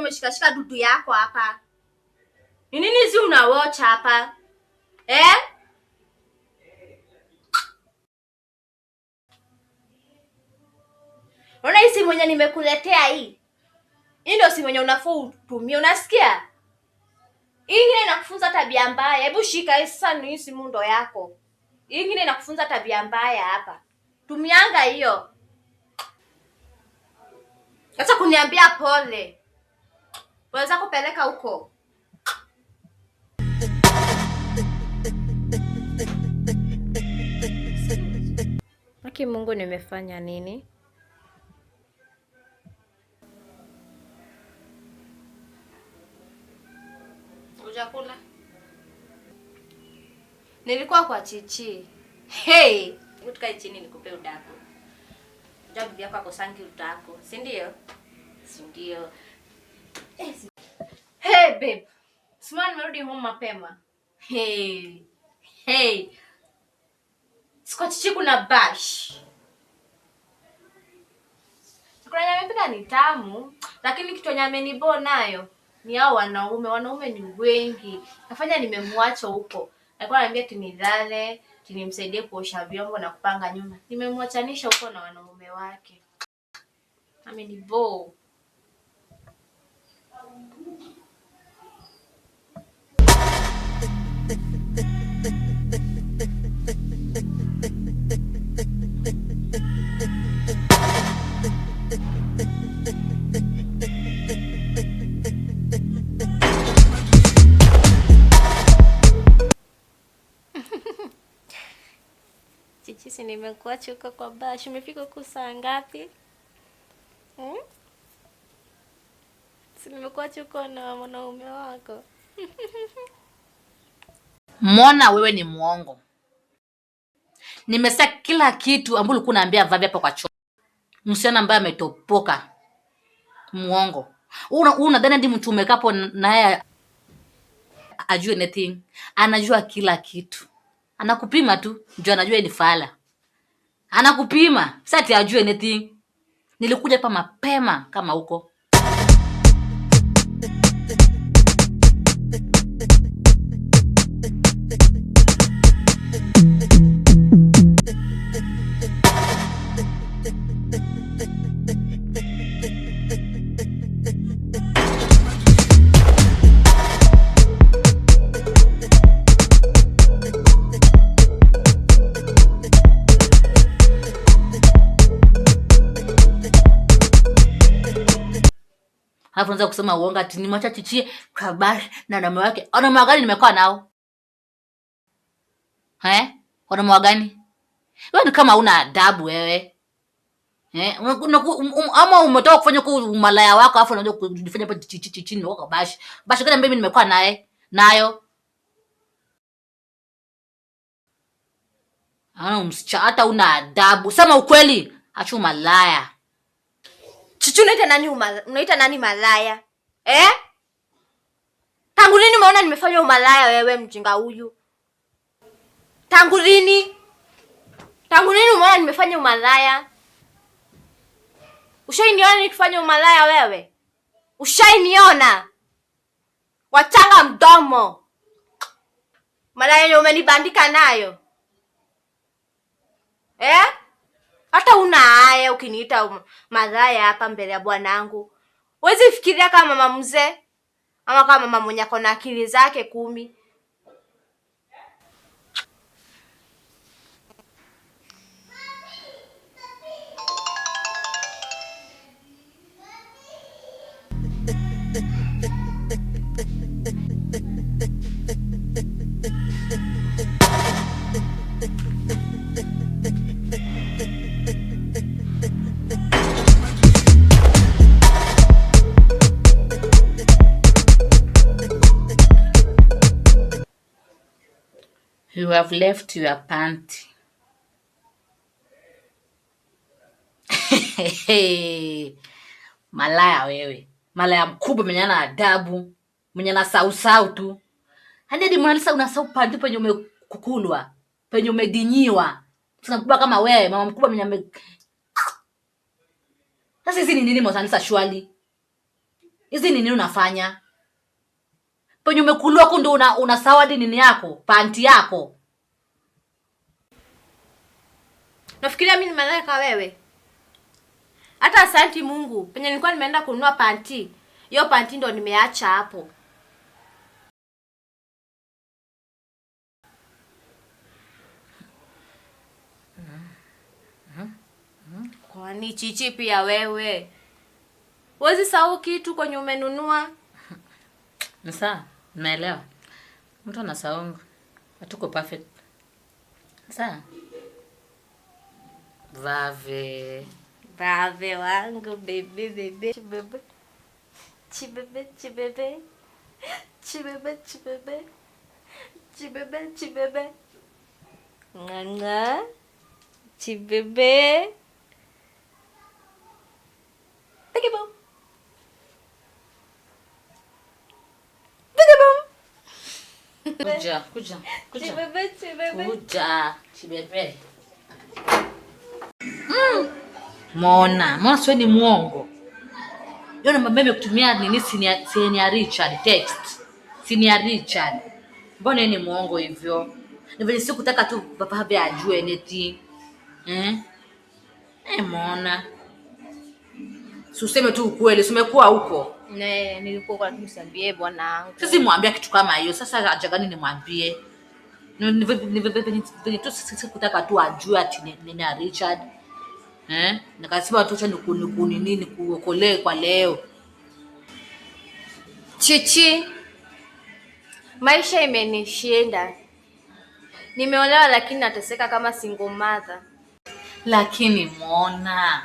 umeshikashika dudu yako hapa? Ni nini zi una watch hapa? Unaona hii simu yenye nimekuletea hii? Hii ndio simu yenye unafaa utumie, unasikia? Hii ingine inakufunza tabia mbaya. Hebu shika hii sasa, ni simu ndo yako. Hii ingine inakufunza tabia mbaya hapa. Tumianga hiyo. Acha kuniambia pole. Waweza kupeleka huko. Aki Mungu, nimefanya nini? Ujakula? Nilikuwa kwa Chichi. Hey, tukae chini nikupe udako. Ndio bibi yako akosangi udako, si ndio? Si ndio? Hey babe. Simani nimerudi home mapema. Hey. Siko Chichi kuna bash. Chakula nyamepika ni tamu, lakini kitu nyamenibo nayo ni hao wanaume ni wengi. Nafanya nimemwacha huko. Alikuwa ananiambia tunilale, tunimsaidie kuosha vyombo na kupanga nyumba. Nimemwachanisha huko na wanaume wake. Amenibo. Chichi, si nimekuacha huko kwa bash. Umefika huko saa ngapi? Si nimekuacha huko na mwanaume wako. Mona, wewe ni muongo. Nimesema kila kitu ambacho ulikuwa unaambia Vavi hapa kwa choo. Msichana ambaye ametopoka. Muongo. Unadhani ndi mtu umekapo naye ajue anything? Anajua kila kitu. Anakupima tu, ndio anajua ni fala. Anakupima, sasa ati ajue anything. Nilikuja hapa mapema kama huko. Hapo unaweza kusema uongo ati nimwacha Chichi kwa bash na wanaume wake. Wanaume gani nimekaa nao? Wanaume gani? Wewe ni kama una adabu wewe. Ama umetoka kufanya kwa umalaya wako afu unaanza kujifanya hapa Chichi kwa bash. Bash gani mimi nimekaa nayo? Msichana hata una adabu. Sema ukweli, acha umalaya. Chichi, unaita nani malaya? Tangu lini umeona nimefanya umalaya wewe mjinga huyu? Tangu lini umeona nimefanya umalaya? Ushainiona nikifanya umalaya wewe? Ushainiona? Wachanga mdomo. Malaya umenibandika nayo. Hata una haya ukiniita malaya hapa mbele ya bwanangu. Huwezi fikiria kama mama mzee ama kama mama mwenye ako na akili zake 10. You have left your panty. Malaya wewe. Malaya mkubwa mwenye ana adabu, mwenye ana sausau tu. Hadi mwanalisa unasau panty penye umekukulwa, penye umedinyiwa. Tunakubwa kama wewe, mama mkubwa mwenye Sasa hizi ni nini mwanalisa shwali? Hizi nini unafanya? Penye umekuliwa kundu una sawadi nini yako? Panti yako. Nafikiria mimi ni malaika wewe? Hata asanti Mungu. Penye nilikuwa nimeenda kununua panti. Hiyo panti ndo nimeacha hapo. Kwani chichi pia wewe? Wezi sahau kitu kwenye umenunua? Sawa, naelewa. Mtu anasahau. Hatuko perfect. Sawa. Vave. Vave wangu bebe. Chibebe. Nganga. Chibebe. Peekaboo. Kuja. Chibebe. Chibebe. Mona sio ni muongo. Yona mama amekutumia nini senior Richard text. Senior Richard. Mbona ni muongo hivyo? Ni vile sikutaka tu baba habe ajue neti. Mona. Useme tu ukweli, umekuwa huko. Nilikuwa kwa kumsambie bwanangu. Sisi mwambia kitu kama hiyo. Sasa haja gani nimwambie? Ni tu sikutaka tu ajue ati nini Richard. Nikasema tu acha nini kuokolee kwa leo. Chichi. Maisha imenishinda. Nimeolewa lakini nateseka kama single mother. Lakini Mona,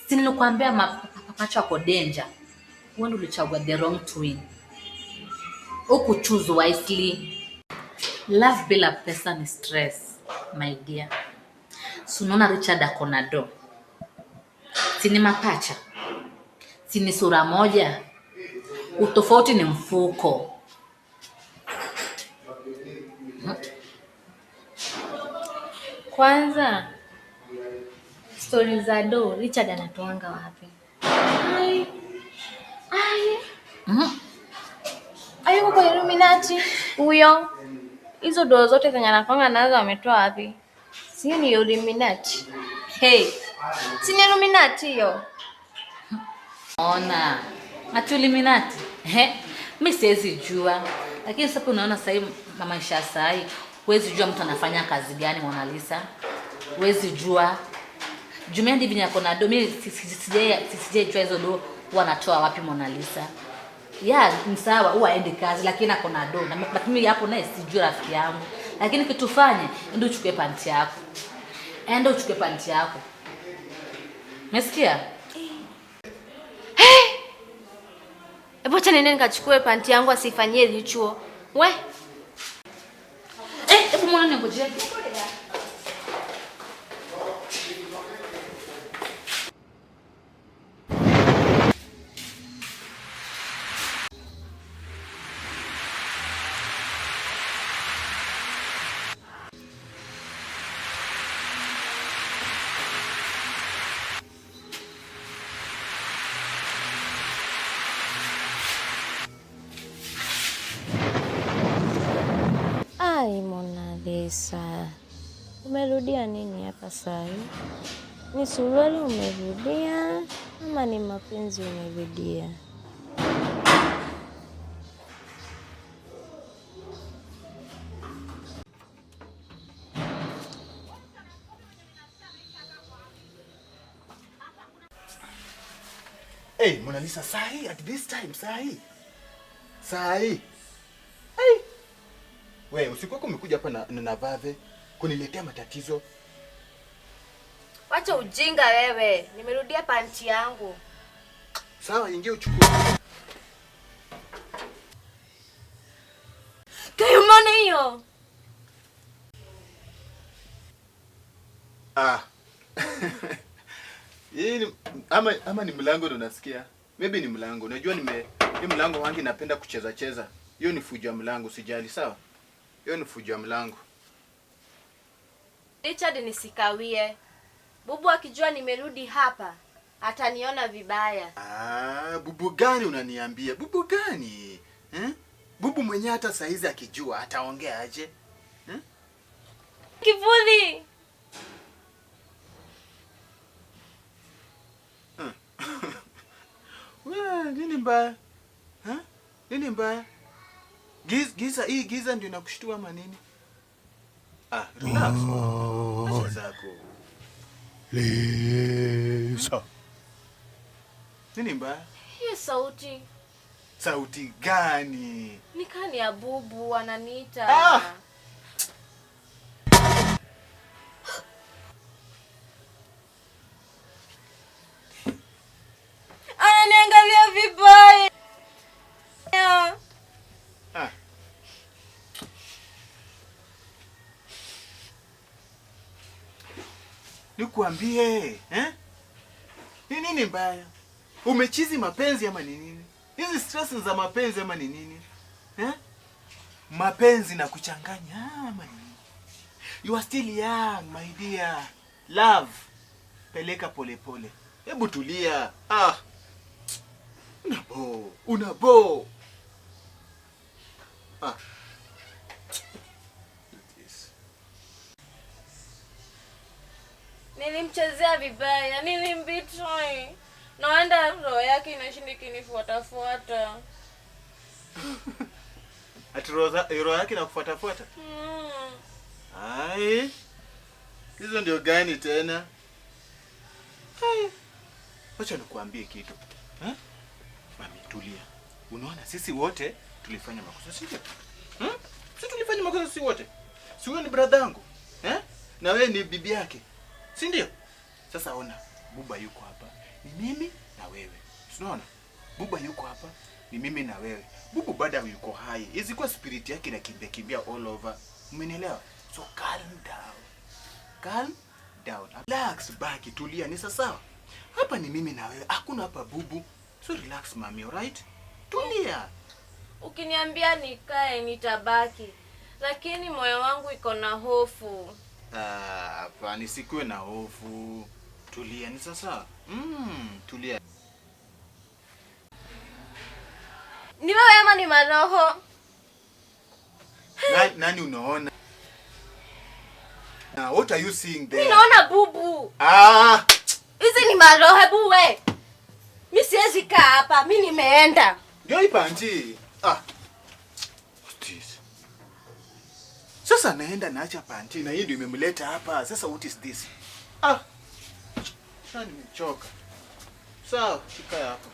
si nilikwambia mapacha yako danger. Wewe ulichagua the wrong twin. Uku choose wisely. Love bila pesa ni stress, my dear. Sunona Richard akona do. Sini mapacha. Sini sura moja. Utofauti ni mfuko. Kwanza story za do Richard anatoanga wapi? Ayo kwa Illuminati huyo. Hizo do zote zenye anapanga nazo ametoa wapi? Si ni Illuminati. Hey. Si ni Illuminati hiyo. Ona. Ati Illuminati. Mimi siwezi jua. Lakini sasa unaona sasa mama Isha sai, huwezi jua mtu anafanya kazi gani Mona Lisa. Huwezi jua. Jumia ndivi nyako na do, mimi sijai jua hizo do huwa anatoa wapi Mona Lisa. Ni sawa huwa aende kazi lakini akona do. Na mimi hapo naye sijui rafiki yangu. Lakini kitufanye ndio uchukue panti yako. Enda uchukue panti yako. Umesikia? Hebu acha nene nikachukue panti yangu asifanyie lichuo. We. Hebu Mona ningojea. Ai Mona Lisa. Umerudia nini hapa sasa? Ni suruali umerudia ama ni mapenzi umerudia? Hey, Mona Lisa, sahi at this time, sahi. Sahi. Hey. Wewe usiku wako umekuja hapa na Vave kuniletea matatizo. Wacha ujinga wewe. Nimerudia panti yangu. Sawa, ingia uchukue. Kayumana hiyo. Hii ama ni mlango ndo nasikia. Maybe ni mlango. Unajua hii mlango wangu napenda kucheza. Hiyo ni fujo ya mlango, sijali, sawa? Hiyo ni fujo ya mlango. Richard nisikawie. Bubu akijua nimerudi hapa, Ataniona vibaya. Bubu gani unaniambia? Bubu gani? Bubu mwenye hata saizi akijua ataongea aje? Kivuli. Wewe nini mbaya? Nini mbaya? Giza ndio inakushtua ama nini? Relax. Acha zako. Lisa. Nini mbaya? Hiyo sauti. Sauti gani? Ni kani ya bubu ananiita. Ananiangalia vibaya. Nikuambie, ni nini mbaya? Umechizi mapenzi ama ni nini? Hizi stress za mapenzi ama ni nini? Mapenzi na kuchanganya ama ni nini? You are still young, my dear. Love. Peleka pole pole. Hebu tulia. Unabo. Nilimchezea vibaya, nilimbitray. Naenda roho yake inashindi kinifuatafuata. Ati roho yake inakufuatafuata? Ai. Hizo ndio gani tena? Acha nikuambie kitu. Mami tulia. Unaona sisi wote tulifanya makosa, sio? Sisi tulifanya makosa sisi wote. Si wewe ni brother yangu? Na wewe ni bibi yake. Si ndio? Sasa ona, Buba yuko hapa. Ni mimi na wewe. Unaona? Buba yuko hapa. Ni mimi na wewe. Bubu bado yuko hai. Izikuwa spirit yake inakimbia all over. Umenielewa? So calm down. Calm down. Relax, baki tulia, ni sawa. Hapa ni mimi na wewe. Hakuna hapa Bubu. So relax mami, alright? Tulia. Ukiniambia nikae nitabaki. Lakini moyo wangu iko na hofu. Hapa nisikuwe na hofu. Tulia, ni sawa. Tulia. Ni wewe ama ni maroho? Nani unaona? What are you seeing there? Ninaona Bubu. Hizi ni maroho, hebu we. Mimi siwezi kaa hapa, mimi nimeenda. Ndio ipanji. Sasa naenda naacha panti na hii ndio imemleta hapa. Sasa what is this? Sasa nimechoka. Sawa, shika hapa.